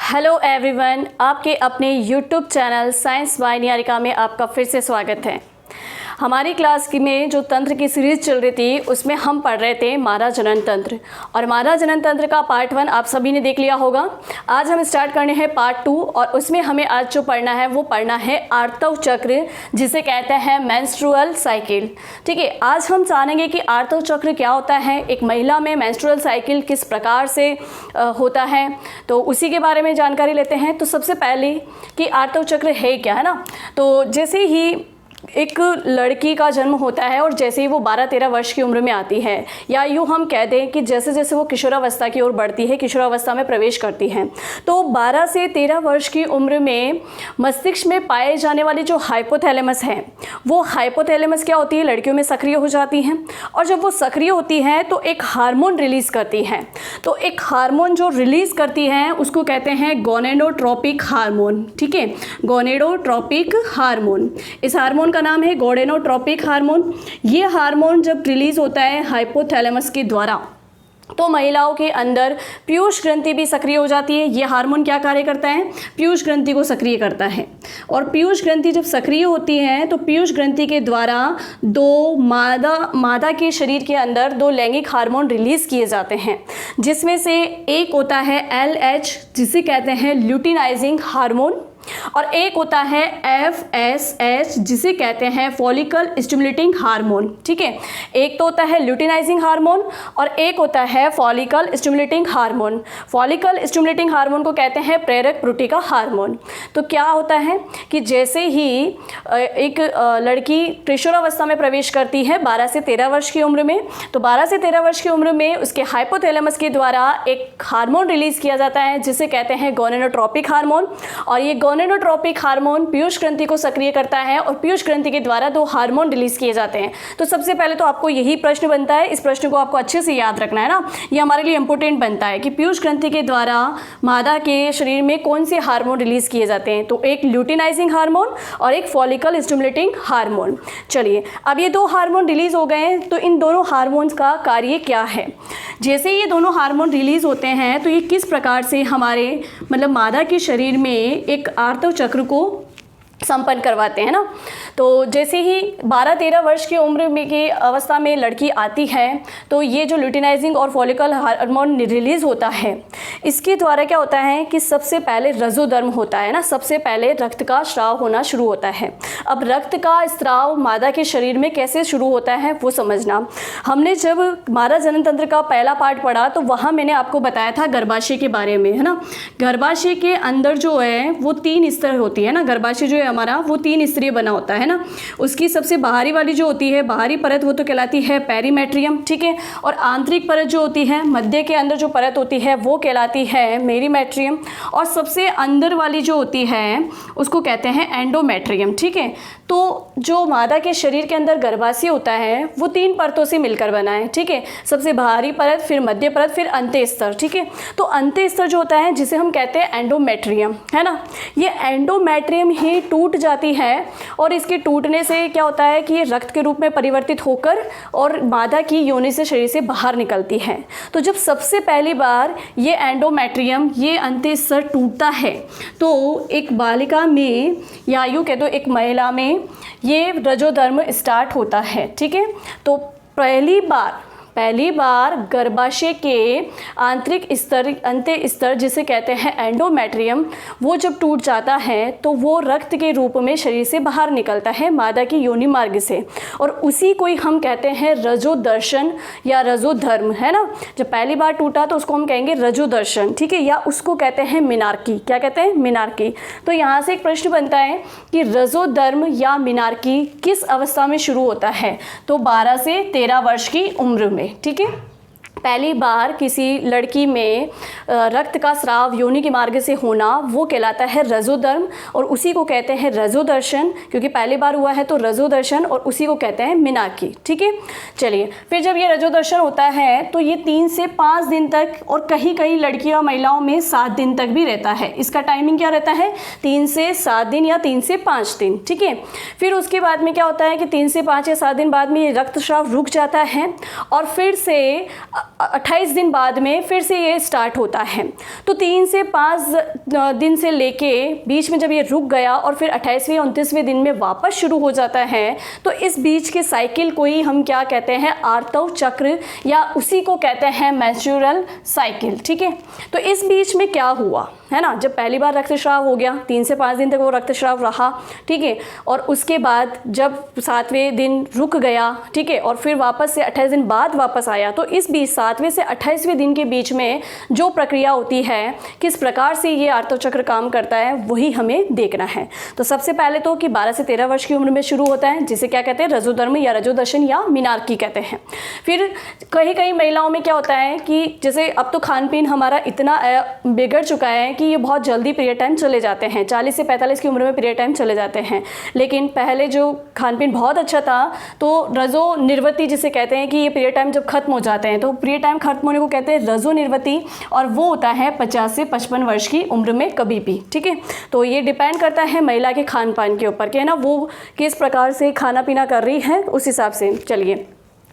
Hello everyone, आपके अपने YouTube channel science by Niharika में आपका फिर से स्वागत है। हमारी क्लास में जो तंत्र की सीरीज़ चल रही थी उसमें हम पढ़ रहे थे मादा जनन तंत्र, और मादा जनन तंत्र का पार्ट 1 आप सभी ने देख लिया होगा। आज हम स्टार्ट करने हैं पार्ट 2, और उसमें हमें आज जो पढ़ना है वो पढ़ना है आर्तव चक्र, जिसे कहते हैं मेंस्ट्रुअल साइकिल। ठीक है, आज हम जानेंगे कि आर्तव चक्र क्या होता है, एक महिला में मेंस्ट्रुअल साइकिल किस प्रकार से होता है, तो उसी के बारे में जानकारी लेते हैं। तो सबसे पहले कि आर्तव चक्र है क्या, है ना। तो जैसे ही एक लड़की का जन्म होता है और जैसे ही वो 12-13 वर्ष की उम्र में आती है, या यूँ हम कह दें कि जैसे जैसे वो किशोरावस्था की ओर बढ़ती है, किशोरावस्था में प्रवेश करती है, तो 12 से 13 वर्ष की उम्र में मस्तिष्क में पाए जाने वाली जो हाइपोथैलेमस है, वो हाइपोथैलेमस क्या होती है, लड़कियों में सक्रिय हो जाती हैं। और जब वो सक्रिय होती हैं तो एक हार्मोन रिलीज़ करती हैं। तो एक हार्मोन जो रिलीज़ करती हैं उसको कहते हैं गोनेडोट्रोपिक हार्मोन। ठीक है, गोनेडोट्रोपिक हार्मोन, इस हार्मोन का नाम है गोनेडोट्रोपिक हार्मोन। ये हार्मोन जब रिलीज होता है हाइपोथैलेमस के द्वारा, तो महिलाओं के अंदर पीयूष ग्रंथि भी सक्रिय हो जाती है। ये हार्मोन क्या कार्य करता है, पीयूष ग्रंथि को सक्रिय करता है। और पीयूष ग्रंथि जब सक्रिय होती है तो पीयूष ग्रंथि के द्वारा दो मादा के शरीर के अंदर 2 लैंगिक हार्मोन रिलीज किए जाते हैं, जिसमें से एक होता है LH, जिसे कहते हैं ल्यूटिनाइजिंग हार्मोन, और एक होता है FSH, जिसे कहते हैं फॉलिकल स्टिमुलेटिंग हार्मोन। ठीक है, एक तो होता है ल्यूटिनाइजिंग हार्मोन और एक होता है follicle stimulating hormone. Follicle stimulating hormone को कहते हैं प्रेरक प्रोटी का हार्मोन। तो क्या होता है कि जैसे ही एक लड़की किशोरावस्था में प्रवेश करती है 12 से 13 वर्ष की उम्र में, तो 12 से 13 वर्ष की उम्र में उसके हाइपोथैलेमस के द्वारा एक हार्मोन रिलीज किया जाता है, जिसे कहते हैं गोनेडोट्रोपिक हार्मोन। और ये गोनेडोट्रोपिक हार्मोन पीयूष ग्रंथि को सक्रिय करता है और पीयूष ग्रंथि के द्वारा 2 हार्मोन रिलीज किए जाते हैं। तो सबसे पहले तो आपको यही प्रश्न बनता है, इस प्रश्न को आपको अच्छे से याद रखना है ना, ये हमारे लिए इंपॉर्टेंट बनता है कि पीयूष ग्रंथि के द्वारा मादा के शरीर में कौन से हार्मोन रिलीज किए जाते हैं। तो एक ल्यूटिनाइजिंग हार्मोन और एक फॉलिकल स्टिमुलेटिंग हार्मोन। चलिए, अब ये 2 हार्मोन रिलीज हो गए हैं, तो इन दोनों हार्मोन्स का कार्य क्या है। जैसे ये दोनों हार्मोन रिलीज होते हैं तो ये किस प्रकार से हमारे मतलब मादा के शरीर में एक आर्तव चक्र को संपन्न करवाते हैं ना। तो जैसे ही 12-13 वर्ष की उम्र में की अवस्था में लड़की आती है, तो ये जो ल्यूटिनाइजिंग और फॉलिकल हार्मोन रिलीज़ होता है, इसके द्वारा क्या होता है कि सबसे पहले रजोधर्म होता है ना, सबसे पहले रक्त का स्राव होना शुरू होता है। अब रक्त का स्राव मादा के शरीर में कैसे शुरू होता है वो समझना। हमने जब मादा जनन तंत्र का पहला पार्ट पढ़ा तो वहाँ मैंने आपको बताया था गर्भाशय के बारे में, है ना। गर्भाशय के अंदर जो है वो 3 स्तर होती है ना, गर्भाशय जो है हमारा वो 3 स्तरीय बना होता है ना। उसकी सबसे बाहरी वाली जो होती है, बाहरी परत, वो तो कहलाती है पेरीमेट्रियम। ठीक है, और आंतरिक परत जो होती है, मध्य के अंदर जो परत होती है वो कहलाती है मेरीमेट्रियम, और सबसे अंदर वाली जो होती है उसको कहते हैं एंडोमेट्रियम। ठीक है, तो जो मादा के शरीर के अंदर गर्भाशय होता है वो 3 परतों से मिलकर बना है। ठीक है, सबसे बाहरी परत, फिर मध्य परत, फिर अंत्य स्तर। ठीक है, तो अंत्य स्तर जो होता है जिसे हम कहते हैं एंडोमेट्रियम, है ना, ये एंडोमेट्रियम ही टूट जाती है, और इसके टूटने से क्या होता है कि ये रक्त के रूप में परिवर्तित होकर और मादा की योनि से शरीर से बाहर निकलती है। तो जब सबसे पहली बार ये एंडोमेट्रियम, ये अंत्य स्तर टूटता है, तो एक बालिका में या यूँ कह दो एक महिला में ये रजोधर्म स्टार्ट होता है। ठीक है, तो पहली बार गर्भाशय के आंतरिक स्तर, अंत्य स्तर जिसे कहते हैं एंडोमेट्रियम, वो जब टूट जाता है तो वो रक्त के रूप में शरीर से बाहर निकलता है मादा की योनि मार्ग से, और उसी को ही हम कहते हैं रजोदर्शन या रजोधर्म, है ना। जब पहली बार टूटा तो उसको हम कहेंगे रजोदर्शन। ठीक है, या उसको कहते हैं मिनार्की। क्या कहते हैं, मिनार्की। तो यहाँ से एक प्रश्न बनता है कि रजोधर्म या मिनार्की किस अवस्था में शुरू होता है, तो 12 से 13 वर्ष की उम्र में। ठीक है, पहली बार किसी लड़की में रक्त का स्राव योनि के मार्ग से होना वो कहलाता है रजोधर्म, और उसी को कहते हैं रजोदर्शन, क्योंकि पहली बार हुआ है तो रजोदर्शन, और उसी को कहते हैं मिनार्की। ठीक है, चलिए, फिर जब ये रजोदर्शन होता है तो ये 3 से 5 दिन तक, और कहीं कहीं लड़कियों महिलाओं में 7 दिन तक भी रहता है। इसका टाइमिंग क्या रहता है, 3 से 7 दिन या 3 से 5 दिन। ठीक है, फिर उसके बाद में क्या होता है कि 3 से 5 या 7 दिन बाद में ये रक्तस्राव रुक जाता है, और फिर से 28 दिन बाद में फिर से ये स्टार्ट होता है। तो 3 से 5 दिन से लेके बीच में जब ये रुक गया और फिर 28वें 29वें दिन में वापस शुरू हो जाता है, तो इस बीच के साइकिल को ही हम क्या कहते हैं, आर्तव चक्र, या उसी को कहते हैं मेंस्ट्रुअल साइकिल। ठीक है, तो इस बीच में क्या हुआ है ना, जब पहली बार रक्तस्राव हो गया 3 से 5 दिन तक वो रक्तस्राव रहा, ठीक है, और उसके बाद जब 7वें दिन रुक गया, ठीक है, और फिर वापस से 28 दिन बाद वापस आया, तो इस बीच 7वें से 28वें दिन के बीच में जो प्रक्रिया होती है, किस प्रकार से ये आर्तव चक्र काम करता है, वही हमें देखना है। तो सबसे पहले तो कि 12 से 13 वर्ष की उम्र में शुरू होता है, जिसे क्या कहते हैं, रजोधर्म या रजोदर्शन या मीनार्की कहते हैं। फिर कई महिलाओं में क्या होता है कि जैसे अब तो खान पीन हमारा इतना बिगड़ चुका है कि ये बहुत जल्दी पीरियड टाइम चले जाते हैं, 40 से 45 की उम्र में पीरियड टाइम चले जाते हैं। लेकिन पहले जो खान पीन बहुत अच्छा था, तो रजो निर्वती जिसे कहते हैं कि ये पीरियड टाइम जब खत्म हो जाते हैं, तो पीरियड टाइम खत्म होने को कहते हैं रजो निर्वती, और वो होता है 50 से 55 वर्ष की उम्र में कभी भी। ठीक है, तो ये डिपेंड करता है महिला के खान पान के ऊपर कि है ना, वो किस प्रकार से खाना पीना कर रही है, उस हिसाब से। चलिए,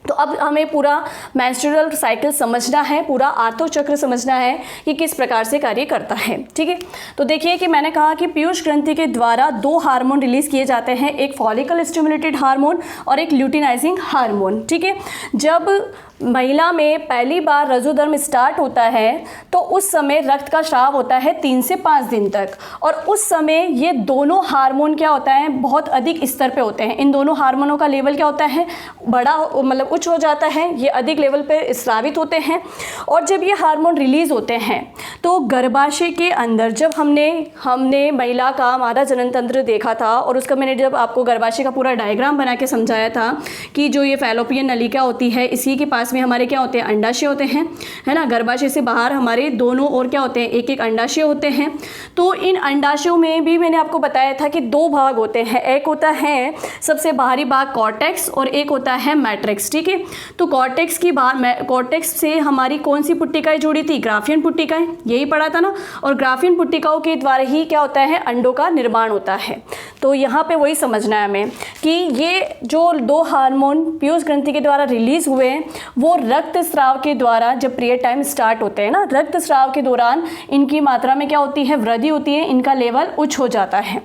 तो अब हमें पूरा मेंस्ट्रुअल साइकिल समझना है, पूरा आर्तव चक्र समझना है कि किस प्रकार से कार्य करता है। ठीक है, तो देखिए कि मैंने कहा कि पीयूष ग्रंथि के द्वारा 2 हार्मोन रिलीज किए जाते हैं, एक फॉलिकल स्टिमुलेटेड हार्मोन और एक ल्यूटिनाइजिंग हार्मोन। ठीक है, जब महिला में पहली बार रजोधर्म स्टार्ट होता है, तो उस समय रक्त का स्राव होता है 3 से 5 दिन तक, और उस समय ये दोनों हार्मोन क्या होता है, बहुत अधिक स्तर पे होते हैं। इन दोनों हार्मोनों का लेवल क्या होता है, बड़ा मतलब उच्च हो जाता है, ये अधिक लेवल पे स्रावित होते हैं। और जब ये हार्मोन रिलीज होते हैं, तो गर्भाशय के अंदर जब हमने महिला का मादा जनन तंत्र देखा था, और उसका मैंने जब आपको गर्भाशय का पूरा डायग्राम बना के समझाया था कि जो ये फैलोपियन नलिका होती है, इसी के पास में हमारे क्या होते हैं, अंडाशय होते हैं, है ना। गर्भाशय से बाहर हमारे दोनों ओर क्या होते हैं, एक एक अंडाशय होते हैं। तो इन अंडाशयों में भी मैंने आपको बताया था कि 2 भाग होते हैं, एक होता है सबसे बाहरी भाग कॉर्टेक्स और एक होता है मैट्रिक्स। ठीक है, तो कॉर्टेक्स से हमारी कौन सी पुट्टिकाएं जुड़ी थी, ग्राफियन पुट्टिकाएं, यही पढ़ा था ना। और ग्राफियन पुट्टिकाओं के द्वारा ही क्या होता है, अंडों का निर्माण होता है। तो यहाँ पे वही समझना है हमें कि ये जो 2 हार्मोन पीयूष ग्रंथि के द्वारा रिलीज हुए, वो रक्तस्राव के द्वारा जब पीरियड टाइम स्टार्ट होते हैं ना, रक्तस्राव के दौरान इनकी मात्रा में क्या होती है, वृद्धि होती है, इनका लेवल उच्च हो जाता है।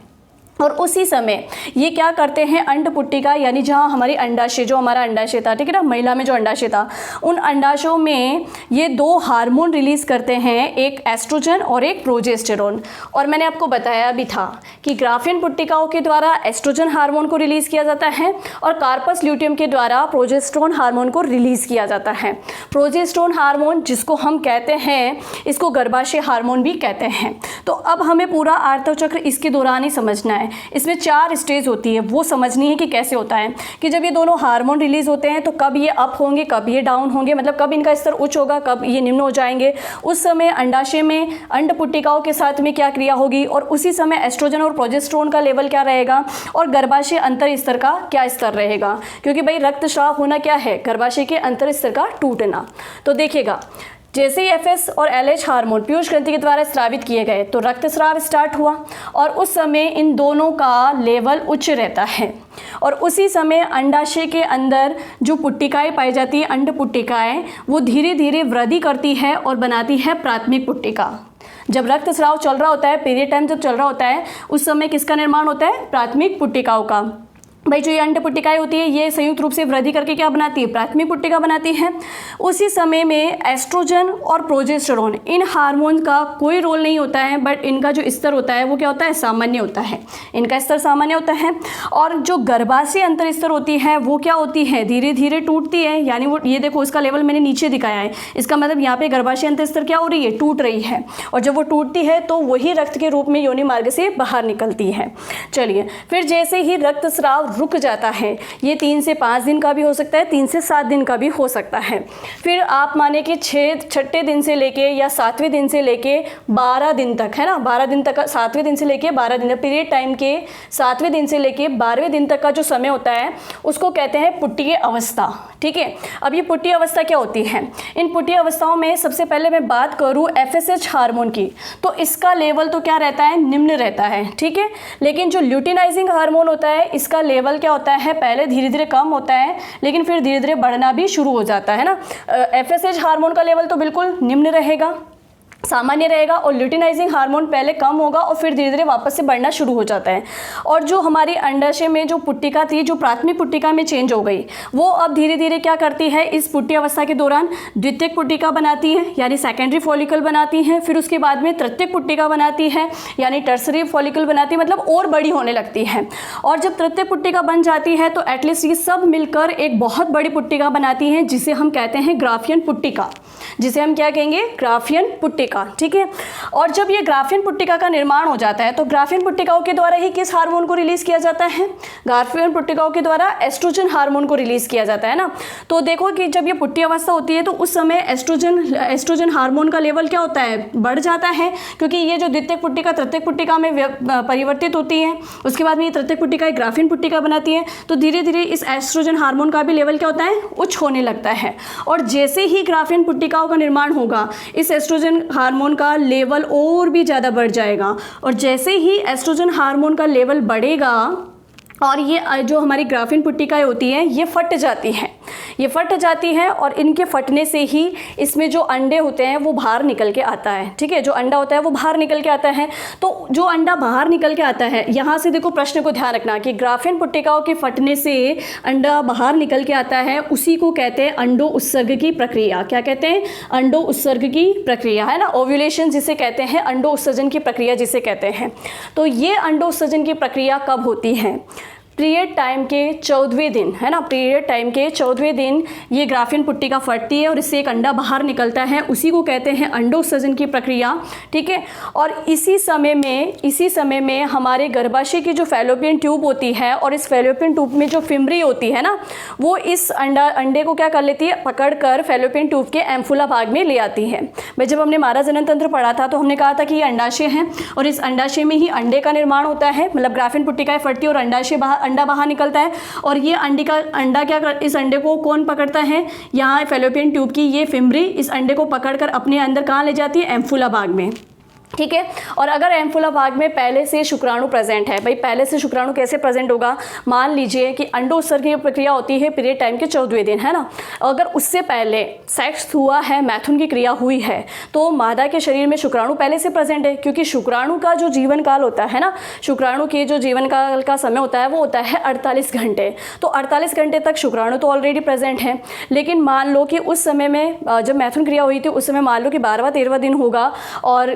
और उसी समय ये क्या करते हैं, अंड पुट्टिका यानी जहाँ हमारी अंडाशय, जो हमारा अंडाशय था, ठीक है ना, महिला में जो अंडाशय था, उन अंडाशयों में ये 2 हार्मोन रिलीज करते हैं, एक एस्ट्रोजन और एक प्रोजेस्टेरोन। और मैंने आपको बताया भी था कि ग्राफियन पुट्टिकाओं के द्वारा एस्ट्रोजन हार्मोन को रिलीज़ किया जाता है और कार्पस ल्यूटियम के द्वारा प्रोजेस्टेरोन हार्मोन को रिलीज़ किया जाता है। प्रोजेस्टेरोन हार्मोन जिसको हम कहते हैं, इसको गर्भाशय हार्मोन भी कहते हैं। तो अब हमें पूरा आर्तव चक्र इसके दौरान ही समझना है। इसमें 4 स्टेज होती है, वो समझनी है कि कैसे होता है, कि जब ये दोनों हार्मोन रिलीज होते हैं तो कब ये अप होंगे, कब ये डाउन होंगे, मतलब कब इनका स्तर उच्च होगा, कब ये निम्न हो जाएंगे। उस समय अंडाशय में अंड पुट्टिकाओं के साथ में क्या क्रिया होगी, और उसी समय एस्ट्रोजन और प्रोजेस्टेरोन का लेवल क्या रहेगा, और गर्भाशय अंतर स्तर का क्या स्तर रहेगा। क्योंकि भाई रक्तस्राव होना क्या है, गर्भाशय के अंतर स्तर का टूटना। तो देखिएगा, जैसे ही FS और LH हार्मोन पीयूष ग्रंथि के द्वारा स्रावित किए गए तो रक्तस्राव स्टार्ट हुआ, और उस समय इन दोनों का लेवल उच्च रहता है। और उसी समय अंडाशय के अंदर जो पुट्टिकाएं पाई जाती है, अंड पुट्टिकाएं, वो धीरे धीरे वृद्धि करती है और बनाती है प्राथमिक पुट्टिका। जब रक्तस्राव चल रहा होता है, पीरियड टाइम जब चल रहा होता है, उस समय किसका निर्माण होता है, प्राथमिक पुट्टिकाओं का। भाई जो ये अंड पुट्टिकाएं होती है, ये संयुक्त रूप से वृद्धि करके क्या बनाती है, प्राथमिक पुट्टिका बनाती है। उसी समय में एस्ट्रोजन और प्रोजेस्टेरोन, इन हार्मोन का कोई रोल नहीं होता है, बट इनका जो स्तर होता है वो क्या होता है, सामान्य होता है, इनका स्तर सामान्य होता है। और जो गर्भाशय अंतर स्तर होती है वो क्या होती है, धीरे धीरे टूटती है। यानी वो ये देखो, इसका लेवल मैंने नीचे दिखाया है, इसका मतलब यहाँ पे गर्भाशय अंतर स्तर क्या हो रही है, टूट रही है। और जब वो टूटती है तो वही रक्त के रूप में योनि मार्ग से बाहर निकलती है। चलिए, फिर जैसे ही रक्तस्राव रुक जाता है, ये 3 से 5 दिन का भी हो सकता है, 3 से 7 दिन का भी हो सकता है। फिर आप माने कि 6 दिन से लेके या 7वें दिन से लेके 12 दिन तक, है ना, 12 दिन तक, 7वें दिन से लेके 12 दिन, पीरियड टाइम के 7वें दिन से लेके 12वें दिन तक का जो समय होता है उसको कहते हैं पुट्टीय अवस्था। ठीक है, अब ये पुट्टीय अवस्था क्या होती है, इन पुट्टीय अवस्थाओं में सबसे पहले मैं बात करूँ FSH हार्मोन की, तो इसका लेवल तो क्या रहता है, निम्न रहता है। ठीक है, लेकिन जो ल्यूटिनाइजिंग हार्मोन होता है, इसका लेवल लेवल क्या होता है, पहले धीरे धीरे कम होता है लेकिन फिर धीरे धीरे बढ़ना भी शुरू हो जाता है ना। FSH हार्मोन का लेवल तो बिल्कुल निम्न रहेगा, सामान्य रहेगा, और ल्यूटिनाइजिंग हार्मोन पहले कम होगा और फिर धीरे धीरे वापस से बढ़ना शुरू हो जाता है। और जो हमारी अंडाशय में जो पुट्टिका थी, जो प्राथमिक पुट्टिका में चेंज हो गई, वो अब धीरे धीरे क्या करती है, इस पुट्टी अवस्था के दौरान द्वितीयक पुट्टिका बनाती है यानी सेकेंडरी फॉलिकल बनाती है, फिर उसके बाद में तृतीयक पुट्टिका बनाती है यानी टर्सरी फॉलिकल बनाती है, मतलब और बड़ी होने लगती है। और जब तृतीयक पुट्टिका बन जाती है तो एटलीस्ट ये सब मिलकर एक बहुत बड़ी पुट्टिका बनाती है जिसे हम कहते हैं ग्राफियन पुट्टिका, जिसे हम क्या कहेंगे, ग्राफियन पुट्टिका। ठीक है। और जब ये ग्राफियन पुट्टिका का निर्माण हो जाता है तो ग्राफियन पुट्टिकाओं के द्वारा ही किस हार्मोन को रिलीज किया जाता है, ग्राफियन पुट्टिकाओं के द्वारा एस्ट्रोजन हार्मोन को रिलीज किया जाता है ना। तो देखो कि जब ये पुट्टी अवस्था होती है तो उस समय एस्ट्रोजन हार्मोन का लेवल क्या होता है, बढ़ जाता है, क्योंकि ये जो द्वितीयक पुट्टिका तृतीयक पुट्टिका में परिवर्तित होती है, उसके बाद में ये तृतीयक पुट्टिका एक ग्राफियन पुट्टिका बनाती है, तो धीरे धीरे इस एस्ट्रोजन हार्मोन का भी लेवल क्या होता है, उच्च होने लगता है। और जैसे ही ग्राफियन पुट्टिकाओं का निर्माण होगा, इस एस्ट्रोजन हार्मोन का लेवल और भी ज़्यादा बढ़ जाएगा, और जैसे ही एस्ट्रोजन हार्मोन का लेवल बढ़ेगा और ये जो हमारी ग्राफियन पुट्टिकाएं होती हैं ये फट जाती हैं, ये फट जाती है, और इनके फटने से ही इसमें जो अंडे होते हैं वो बाहर निकल के आता है। ठीक है, जो अंडा होता है वो बाहर निकल के आता है। तो जो अंडा बाहर निकल के आता है, यहाँ से देखो प्रश्न को ध्यान रखना कि ग्राफियन पुट्टिकाओं के फटने से अंडा बाहर निकल के आता है, उसी को कहते हैं अंडो उत्सर्ग की प्रक्रिया। क्या कहते हैं, अंडो उत्सर्ग की प्रक्रिया, है ना, ओव्यूलेशन जिसे कहते हैं, अंडो उत्सर्जन की प्रक्रिया जिसे कहते हैं। तो ये अंडो उत्सर्जन की प्रक्रिया कब होती है, पीरियड टाइम के 14वें दिन, है ना, पीरियड टाइम के 14वें दिन ये ग्राफियन पुट्टिका फटती है और इससे एक अंडा बाहर निकलता है, उसी को कहते हैं अंडोत्सर्जन की प्रक्रिया। ठीक है। और इसी समय में हमारे गर्भाशय की जो फैलोपियन ट्यूब होती है, और इस फैलोपियन ट्यूब में जो फिमरी होती है ना, वो इस अंडे को क्या कर लेती है, पकड़कर फैलोपियन ट्यूब के एम्फुला भाग में ले आती है। भाई जब हमने मारा जनन तंत्र पढ़ा था तो हमने कहा था कि ये अंडाशय है, और इस अंडाशय में ही अंडे का निर्माण होता है, मतलब ग्राफियन पुट्टिकाएं फटती है और अंडा बाहर निकलता है। और ये अंडा इस अंडे को कौन पकड़ता है, यहाँ फैलोपियन ट्यूब की ये फिमरी इस अंडे को पकड़कर अपने अंदर कहाँ ले जाती है, एम्फुला भाग में। ठीक है। और अगर एम्फुला भाग में पहले से शुक्राणु प्रेजेंट है, भाई पहले से शुक्राणु कैसे प्रेजेंट होगा, मान लीजिए कि अंडोत्सर्ग की प्रक्रिया होती है पीरियड टाइम के 14वें दिन, है ना, अगर उससे पहले सेक्स हुआ है, मैथुन की क्रिया हुई है, तो मादा के शरीर में शुक्राणु पहले से प्रेजेंट है, क्योंकि शुक्राणु का जो जीवन काल होता है ना, शुक्राणु के जो जीवन काल का समय होता है वो होता है 48 घंटे। तो 48 घंटे तक शुक्राणु तो ऑलरेडी प्रेजेंट है, लेकिन मान लो कि उस समय में जब मैथुन क्रिया हुई थी उस समय मान लो कि 12वां-13वां दिन होगा और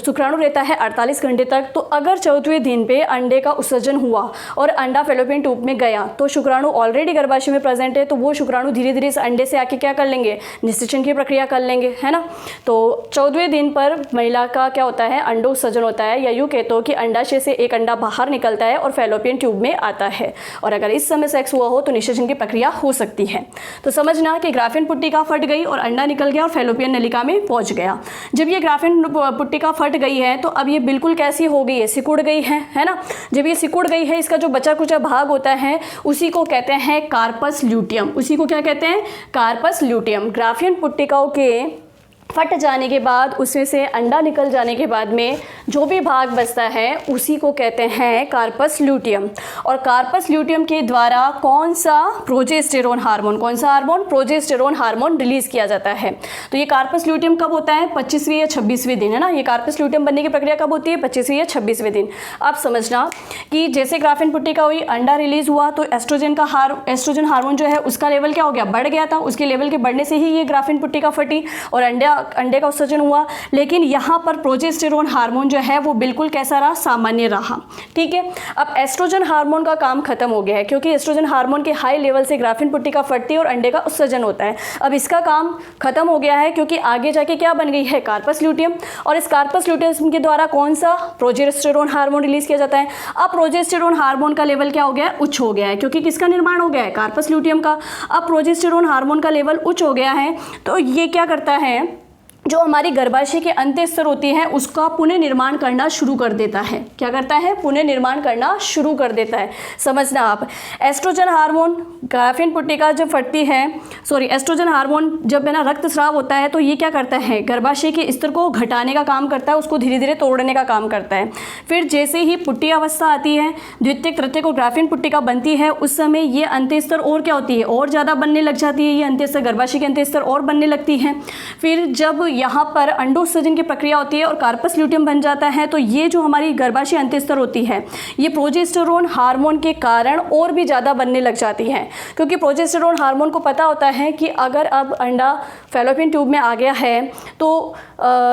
शुक्राणु रहता है 48 घंटे तक। तो अगर 14वें दिन पे अंडे का उत्सर्जन हुआ और अंडा फैलोपियन ट्यूब में गया, तो शुक्राणु ऑलरेडी गर्भाशय में प्रेजेंट है, तो वो शुक्राणु धीरे धीरे इस अंडे से आके क्या कर लेंगे, निषेचन की प्रक्रिया कर लेंगे, है ना। तो 14वें दिन पर महिला का क्या होता है, अंडो उत्सर्जन होता है, या यूँ कहते हो कि अंडाशय से एक अंडा बाहर निकलता है और फैलोपियन ट्यूब में आता है, और अगर इस समय सेक्स हुआ हो तो निषेचन की प्रक्रिया हो सकती है। तो समझना कि ग्राफियन पुट्टिका फट गई और अंडा निकल गया और फैलोपियन नलिका में पहुंच गया। जब ये ग्राफियन पुट्टिका फट गई है तो अब ये बिल्कुल कैसी हो गई है, सिकुड़ गई है ना। जब ये सिकुड़ गई है, इसका जो बचा कुचा भाग होता है उसी को कहते हैं कार्पस ल्यूटियम। उसी को क्या कहते हैं, कार्पस ल्यूटियम। ग्राफियन पुट्टिकाओं के फट जाने के बाद, उसमें से अंडा निकल जाने के बाद में जो भी भाग बचता है उसी को कहते हैं कार्पस ल्यूटियम। और कार्पस ल्यूटियम के द्वारा कौन सा प्रोजेस्टेरोन हार्मोन, कौन सा हार्मोन, प्रोजेस्टेरोन हार्मोन रिलीज किया जाता है। तो ये कार्पस ल्यूटियम कब होता है, 25वें या 26वें दिन, है ना। ये कार्पस ल्यूटियम बनने की प्रक्रिया कब होती है, 25वें या 26वें दिन। आप समझना कि जैसे ग्राफियन पुट्टिका हुई, अंडा रिलीज हुआ, तो एस्ट्रोजन हार्मोन जो है उसका लेवल क्या हो गया, बढ़ गया था। उसके लेवल के बढ़ने से ही ये ग्राफियन पुट्टिका फटी और अंडे का उत्सर्जन हुआ। लेकिन यहाँ पर प्रोजेस्टेरोन हार्मोन जो है वो बिल्कुल कैसा रहा, सामान्य रहा। ठीक है। अब एस्ट्रोजन हार्मोन का काम खत्म हो गया है, क्योंकि एस्ट्रोजन हार्मोन के हाई लेवल से ग्राफियन पुट्टिका फटती है और अंडे का उत्सर्जन होता है। अब इसका काम खत्म हो गया है, क्योंकि आगे जाके क्या बन गई है, कार्पस ल्यूटियम। और इस कार्पस ल्यूटियम के द्वारा कौन सा, प्रोजेस्टेरोन हार्मोन रिलीज किया जाता है। अब प्रोजेस्टेरोन हार्मोन का लेवल क्या हो गया है, उच्च हो गया है, क्योंकि किसका निर्माण हो गया है, कार्पस ल्यूटियम का। अब प्रोजेस्टेरोन हार्मोन का लेवल उच्च हो गया है, तो ये क्या करता है, जो हमारी गर्भाशय के अंत्य स्तर होती है उसका पुनः निर्माण करना शुरू कर देता है। क्या करता है? पुनः निर्माण करना शुरू कर देता है। समझना आप, एस्ट्रोजन हार्मोन ग्राफिन पुट्टिका जब फटती है, एस्ट्रोजन हार्मोन जब है ना रक्तस्राव होता है तो ये क्या करता है? गर्भाशय के स्तर को घटाने का काम करता है, उसको धीरे धीरे तोड़ने का काम करता है। फिर जैसे ही पुट्टी अवस्था आती है, द्वितीयक तृतीयक और ग्राफिन पुट्टिका बनती है, उस समय ये अंत्य स्तर और क्या होती है? और ज़्यादा बनने लग जाती है। ये अंत्य स्तर, गर्भाशय के अंत्य स्तर और बनने लगती है। फिर जब यहाँ पर अंडोत्सर्जन की प्रक्रिया होती है और कार्पस ल्यूटियम बन जाता है, तो ये जो हमारी गर्भाशय अंत्य स्तर होती है ये प्रोजेस्टेरोन हार्मोन के कारण और भी ज़्यादा बनने लग जाती है, क्योंकि प्रोजेस्टेरोन हार्मोन को पता होता है कि अगर अब अंडा फैलोपियन ट्यूब में आ गया है तो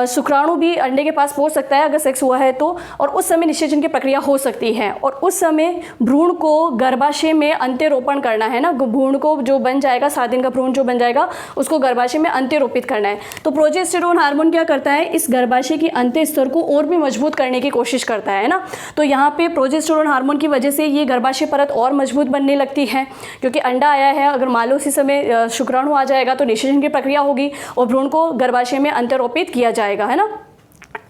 शुक्राणु भी अंडे के पास पहुंच सकता है अगर सेक्स हुआ है तो, और उस समय निषेचन की प्रक्रिया हो सकती है। और उस समय भ्रूण को गर्भाशय में अंत्यरोपण करना है ना, भ्रूण को जो बन जाएगा, 7 दिन का भ्रूण जो बन जाएगा उसको गर्भाशय में अंत्यरोपित करना है। तो प्रोजेस्टेरोन हार्मोन क्या करता है? इस गर्भाशय की अंत्य स्तर को और भी मजबूत करने की कोशिश करता है ना। तो यहाँ पे प्रोजेस्टेरोन हार्मोन की वजह से ये गर्भाशय परत और मजबूत बनने लगती है, क्योंकि अंडा आया है, अगर मान लो उसी समय शुक्राणु आ जाएगा तो निषेचन की प्रक्रिया होगी और भ्रूण को गर्भाशय में अंत्यरोपित किया जाएगा, है ना।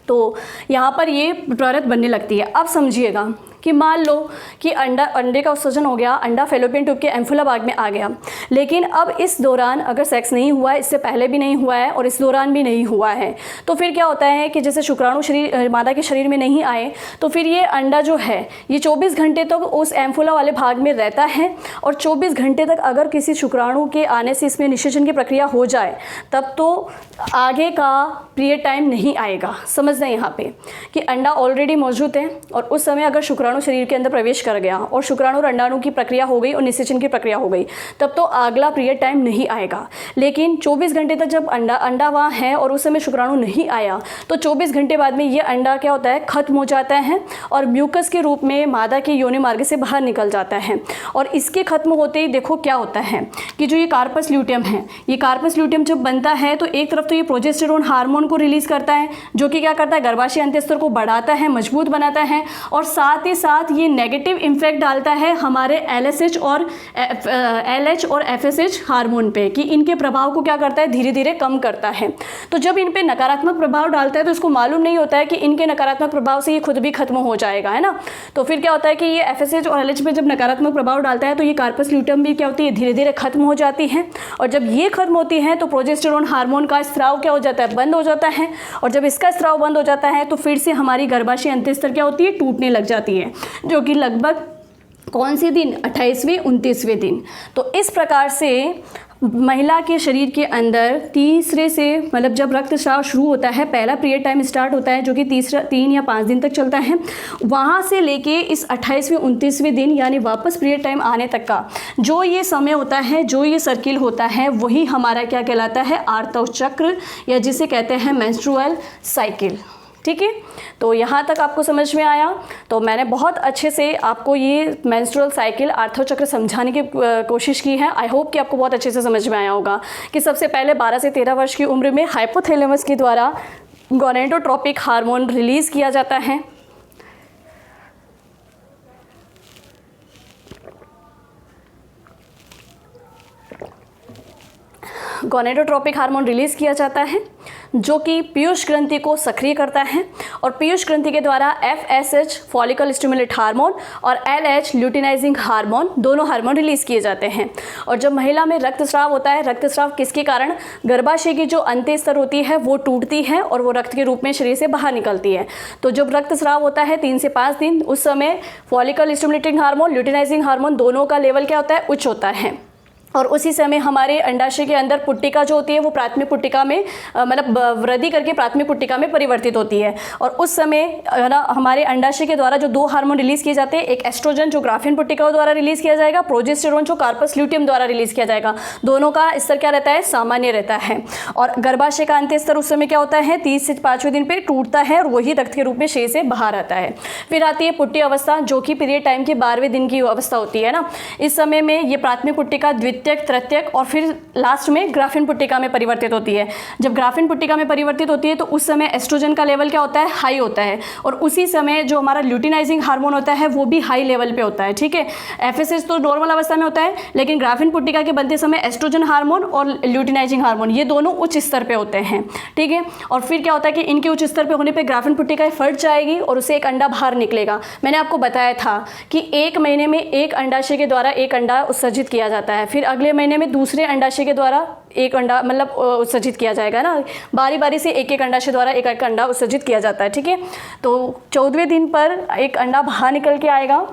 तो यहाँ पर ये परत बनने लगती है। अब समझिएगा कि मान लो कि अंडे का उत्सर्जन हो गया, अंडा फैलोपियन ट्यूब के एम्फुला भाग में आ गया, लेकिन अब इस दौरान अगर सेक्स नहीं हुआ है, इससे पहले भी नहीं हुआ है और इस दौरान भी नहीं हुआ है, तो फिर क्या होता है कि जैसे शुक्राणु शरीर मादा के शरीर में नहीं आए तो फिर ये अंडा जो है ये 24 घंटे तक उस एम्फुला वाले भाग में रहता है, और 24 घंटे तक अगर किसी शुक्राणु के आने से इसमें निषेचन की प्रक्रिया हो जाए तब तो आगे का पीरियड टाइम नहीं आएगा। समझना यहाँ पे कि अंडा ऑलरेडी मौजूद है और उस समय अगर शुक्राणु शरीर के अंदर प्रवेश कर गया और शुक्राणु और अंडाणु की प्रक्रिया हो गई और निषेचन की प्रक्रिया हो गई, तब तो अगला पीरियड टाइम नहीं आएगा। लेकिन 24 घंटे तक जब अंडा वहाँ है और उस समय शुक्राणु नहीं आया तो 24 घंटे बाद में ये अंडा क्या होता है? खत्म हो जाता है और म्यूकस के रूप में मादा के योनि मार्ग से बाहर निकल जाता है। और इसके खत्म होते ही देखो क्या होता है कि जो ये कार्पस ल्यूटियम है, ये कार्पस ल्यूटियम जब बनता है तो एक तरफ तो ये प्रोजेस्टेरोन हार्मोन को रिलीज करता है, जो कि क्या करता है? गर्भाशय अंत्य स्तर को बढ़ाता है, मजबूत बनाता है, और साथ ही साथ ये नेगेटिव इम्पैक्ट डालता है हमारे LH और FSH हार्मोन पे, कि इनके प्रभाव को क्या करता है? धीरे धीरे कम करता है। तो जब इन पे नकारात्मक प्रभाव डालता है तो इसको मालूम नहीं होता है कि इनके नकारात्मक प्रभाव से ये खुद भी खत्म हो जाएगा, है ना। तो फिर क्या होता है कि ये FSH और LH पे जब नकारात्मक प्रभाव डालता है तो ये कार्पस ल्यूटियम भी क्या होती है? धीरे धीरे खत्म हो जाती है, और जब ये खत्म होती है तो प्रोजेस्टेरोन हार्मोन का स्राव क्या हो जाता है? बंद हो जाता है, और जब इसका स्राव बंद हो जाता है तो फिर से हमारी गर्भाशय अंत्य स्तर क्या होती है? टूटने लग जाती है, जो कि लगभग कौन से दिन? 28वें 29वें दिन। तो इस प्रकार से महिला के शरीर के अंदर तीसरे से मतलब जब रक्तस्राव शुरू होता है, पहला पीरियड टाइम स्टार्ट होता है जो कि 3 या 5 दिन तक चलता है, वहाँ से लेके इस 28वें 29वें दिन यानी वापस पीरियड टाइम आने तक का जो ये समय होता है, जो ये सर्किल होता है, वही हमारा क्या कहलाता है? आर्तव चक्र, या जिसे कहते हैं मेंस्ट्रुअल साइकिल। ठीक है, तो यहाँ तक आपको समझ में आया। तो मैंने बहुत अच्छे से आपको ये मेंस्ट्रुअल साइकिल आर्तव चक्र समझाने की कोशिश की है। आई होप कि आपको बहुत अच्छे से समझ में आया होगा कि सबसे पहले 12 से 13 वर्ष की उम्र में हाइपोथैलेमस के द्वारा गोनेडोट्रोपिक हार्मोन रिलीज़ किया जाता है। गोनेडोट्रोपिक हार्मोन रिलीज़ किया जाता है जो कि पीयूष ग्रंथि को सक्रिय करता है, और पीयूष ग्रंथि के द्वारा FSH फॉलिकल स्टिमुलेट हार्मोन और LH ल्यूटिनाइजिंग हार्मोन, दोनों हार्मोन रिलीज़ किए जाते हैं। और जब महिला में रक्तस्राव होता है, रक्तस्राव किसके कारण? गर्भाशय की जो अंत्य स्तर होती है वो टूटती है और वो रक्त के रूप में शरीर से बाहर निकलती है। तो जब रक्तस्राव होता है 3 से 5 दिन, उस समय follicle stimulating hormone, luteinizing hormone दोनों का लेवल क्या होता है? उच्च होता है, और उसी समय हमारे अंडाशय के अंदर पुट्टिका जो होती है वो प्राथमिक पुट्टिका में मतलब वृद्धि करके प्राथमिक पुट्टिका में परिवर्तित होती है। और उस समय हमारे अंडाशय के द्वारा जो 2 हार्मोन रिलीज़ किए जाते हैं, एक एस्ट्रोजन जो ग्राफिन पुट्टिका द्वारा रिलीज़ किया जाएगा, प्रोजेस्टेरोन जो कार्पस ल्यूटियम द्वारा रिलीज़ किया जाएगा। दोनों का स्तर क्या रहता है? सामान्य रहता है। और गर्भाशय का अंत्य स्तर उस समय क्या होता है? 30 से 5वें दिन पर टूटता है और वही रक्त के रूप में शरीर से बाहर आता है। फिर आती है पुट्टी अवस्था, जो कि पीरियड टाइम के 12वें दिन की अवस्था होती है ना। इस समय में ये प्राथमिक पुट्टिका द्वितीयक, तृतीयक और फिर लास्ट में ग्राफिन पुट्टिका में परिवर्तित होती है। जब ग्राफिन पुट्टिका में परिवर्तित होती है तो उस समय एस्ट्रोजन का लेवल क्या होता है, हाई होता है, और उसी समय जो हमारा ल्यूटिनाइजिंग हार्मोन होता है वो भी हाई लेवल पे होता है। ठीक है, एफएसएच तो नॉर्मल अवस्था में होता है, लेकिन ग्राफिन पुट्टिका के बनते समय एस्ट्रोजन हार्मोन और ल्यूटिनाइजिंग हार्मोन ये दोनों उच्च स्तर पे होते हैं। ठीक है, और फिर क्या होता है कि इनके उच्च स्तर पे होने पे ग्राफिन पुट्टिका फट जाएगी और उससे एक अंडा बाहर निकलेगा। मैंने आपको बताया था कि 1 महीने में एक अंडाशय के द्वारा एक अंडा उत्सर्जित किया जाता है, फिर अगले महीने में दूसरे अंडाशय के द्वारा एक अंडा मतलब उत्सर्जित किया जाएगा ना, बारी बारी से एक एक अंडाशय द्वारा एक एक अंडा उत्सर्जित किया जाता है। ठीक है, तो 14वें दिन पर एक अंडा बाहर निकल के आएगा,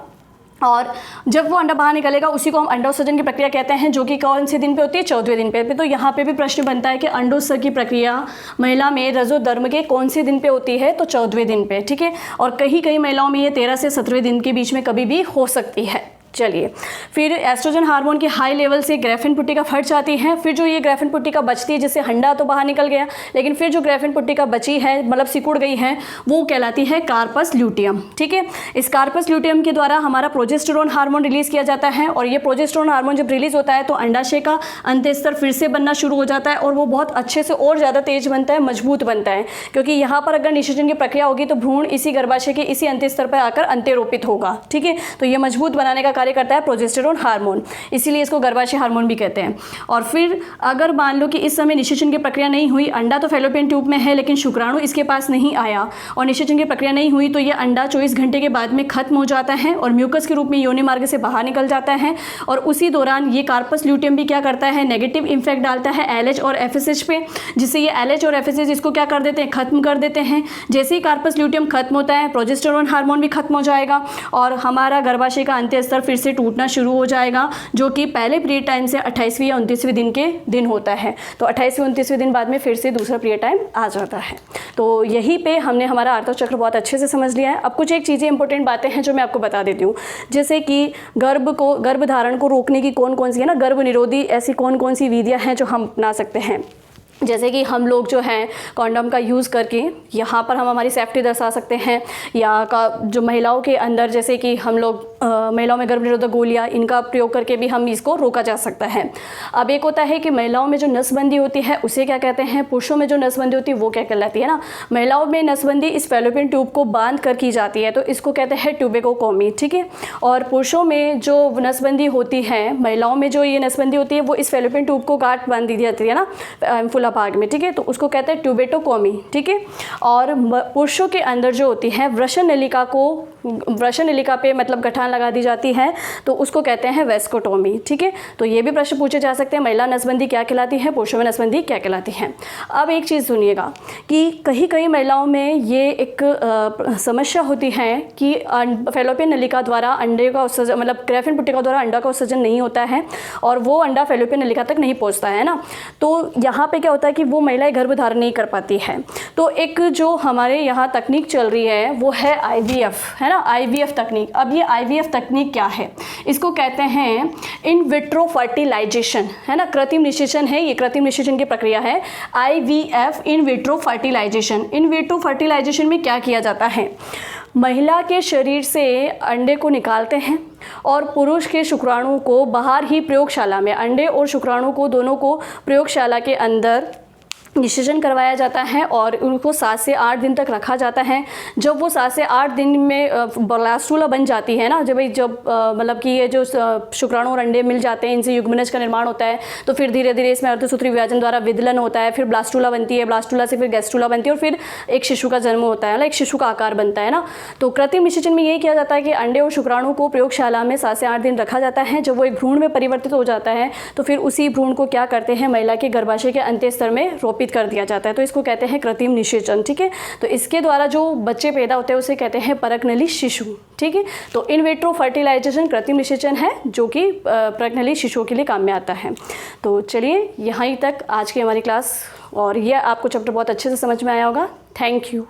और जब वो अंडा बाहर निकलेगा उसी को हम अंडोत्सर्जन की प्रक्रिया कहते हैं, जो कि कौन से दिन पे होती है, 14वें दिन पे। तो यहाँ पे भी प्रश्न बनता है कि अंडोत्सर्जन की प्रक्रिया महिला में रजोधर्म के कौन से दिन पे होती है, तो 14वें दिन पे। ठीक है, और कई महिलाओं में ये 13 से 17वें दिन के बीच में कभी भी हो सकती है। चलिए, फिर एस्ट्रोजन हार्मोन के हाई लेवल से ग्राफिन पुट्टिका फट जाती है। फिर जो ये ग्राफिन पुट्टिका बचती है, जिससे अंडा तो बाहर निकल गया, लेकिन फिर जो ग्राफिन पुट्टिका बची है मतलब सिकुड़ गई है, वो कहलाती है कार्पस ल्यूटियम। ठीक है, इस कार्पस ल्यूटियम के द्वारा हमारा प्रोजेस्टेरोन हार्मोन रिलीज किया जाता है, और ये प्रोजेस्टेरोन हार्मोन जब रिलीज होता है तो अंडाशय का अंतःस्तर फिर से बनना शुरू हो जाता है, और वो बहुत अच्छे से और ज़्यादा तेज बनता है, मजबूत बनता है, क्योंकि यहाँ पर अगर निषेचन की प्रक्रिया होगी तो भ्रूण इसी गर्भाशय के इसी अंतःस्तर पर आकर अंत्यरोपित होगा। ठीक है, तो ये मजबूत बनाने का कार्य करता है प्रोजेस्टेरोन हार्मोन, इसीलिए इसको गर्भाशय हार्मोन भी कहते हैं। और फिर अगर मान लो कि इस समय निषेचन की प्रक्रिया नहीं हुई, अंडा तो फैलोपियन ट्यूब में है लेकिन शुक्राणु इसके पास नहीं आया और निषेचन की प्रक्रिया नहीं हुई, तो ये अंडा 24 घंटे के बाद में खत्म हो जाता है और म्यूकस के रूप में योनि मार्ग से बाहर निकल जाता है। और उसी दौरान ये कार्पस ल्यूटियम भी क्या करता है, नेगेटिव इम्पैक्ट डालता है एलएच और एफएसएच पे, जिससे ये एलएच और एफएसएच इसको क्या कर देते हैं, खत्म कर देते हैं। जैसे ही कार्पस ल्यूटियम खत्म होता है, प्रोजेस्टेरोन हार्मोन भी खत्म हो जाएगा और हमारा गर्भाशय का अंत्यस्तर फिर से टूटना शुरू हो जाएगा, जो कि पहले पीरियड टाइम से 28वें या 29वें दिन के दिन होता है। तो 28वें 29वें दिन बाद में फिर से दूसरा पीरियड टाइम आ जाता है। तो यहीं पे हमने हमारा आर्तव चक्र बहुत अच्छे से समझ लिया है। अब कुछ एक चीज़ें इंपॉर्टेंट बातें हैं जो मैं आपको बता देती हूँ, जैसे कि गर्भधारण को रोकने की कौन कौन सी है ना, गर्भ निरोधी ऐसी कौन कौन सी विधियाँ हैं जो हम अपना सकते हैं। जैसे कि हम लोग जो हैं कॉन्डम का यूज़ करके यहाँ पर हम हमारी सेफ्टी दर्शा सकते हैं, या का जो महिलाओं के अंदर जैसे कि हम लोग महिलाओं में गर्भ निरोधक गोलियाँ इनका प्रयोग करके भी हम इसको रोका जा सकता है। अब एक होता है कि महिलाओं में जो नसबंदी होती है उसे क्या कहते हैं, पुरुषों में जो नसबंदी होती है वो क्या कहलाती है ना। महिलाओं में नसबंदी इस फैलोपियन ट्यूब को बांध कर की जाती है, तो इसको कहते हैं ट्यूबेकोटॉमी। ठीक है, और पुरुषों में जो नसबंदी होती है, महिलाओं में जो ये नसबंदी होती है वो इस फैलोपियन ट्यूब को गांठ बांध दी जाती है ना फुला भाग में। ठीक है, तो उसको कहते हैं ट्यूबेटोटॉमी। ठीक है, और पुरुषों के अंदर जो होती है वृषण नलिका पे मतलब गठान लगा दी जाती है, तो उसको कहते हैं वेस्कोटॉमी। ठीक है, तो ये भी प्रश्न पूछे जा सकते हैं, महिला नसबंदी क्या कहलाती है, पुरुषों में नसबंदी क्या कहलाती है। अब एक चीज़ सुनिएगा कि कई महिलाओं में ये एक समस्या होती है कि फैलोपियन नलिका द्वारा अंडे का उत्सर्जन मतलब ग्राफिन पुट्टिका द्वारा अंडा का उत्सर्जन नहीं होता है और वो अंडा फैलोपियन नलिका तक नहीं पहुँचता है ना। तो यहाँ पे क्या होता है कि वो महिलाएं गर्भधारण नहीं कर पाती है। तो एक जो हमारे यहाँ तकनीक चल रही है वो है IVF, है ना, IVF तकनीक। अब ये IVF तकनीक क्या है, इसको कहते हैं इन विट्रो फर्टिलाइजेशन, है ना, कृत्रिम निषेचन है, ये कृत्रिम निषेचन की प्रक्रिया है IVF, in vitro fertilisation. In vitro fertilisation में क्या किया जाता है, महिला के शरीर से अंडे को निकालते हैं और पुरुष के शुक्राणु को बाहर ही प्रयोगशाला में, अंडे और शुक्राणु को दोनों को प्रयोगशाला के अंदर निषेचन करवाया जाता है और उनको 7 से 8 दिन तक रखा जाता है। जब वो 7 से 8 दिन में ब्लास्टुला बन जाती है ना, जब मतलब कि ये जो शुक्राणु और अंडे मिल जाते हैं, इनसे युग्मनज का निर्माण होता है, तो फिर धीरे धीरे इसमें अर्धसूत्री विभाजन द्वारा विदलन होता है, फिर ब्लास्टुला बनती है, ब्लास्टुला से फिर गैस्ट्रुला बनती है और फिर एक शिशु का जन्म होता है, एक शिशु का आकार बनता है ना। तो कृत्रिम निषेचन में यही किया जाता है कि अंडे और शुक्राणु को प्रयोगशाला में 7 से 8 दिन रखा जाता है। जब वो एक भ्रूण में परिवर्तित हो जाता है तो फिर उसी भ्रूण को क्या करते हैं, महिला के गर्भाशय के अंत्यस्तर में रोपित कर दिया जाता है, तो इसको कहते हैं कृत्रिम निषेचन। ठीक है, तो इसके द्वारा जो बच्चे पैदा होते हैं उसे कहते हैं परकनली शिशु। ठीक है, तो इन विट्रो फर्टिलाइजेशन कृत्रिम निषेचन है जो कि परकनली शिशुओं के लिए काम में आता है। तो चलिए यहीं तक आज की हमारी क्लास, और यह आपको चैप्टर बहुत अच्छे से समझ में आया होगा। Thank you.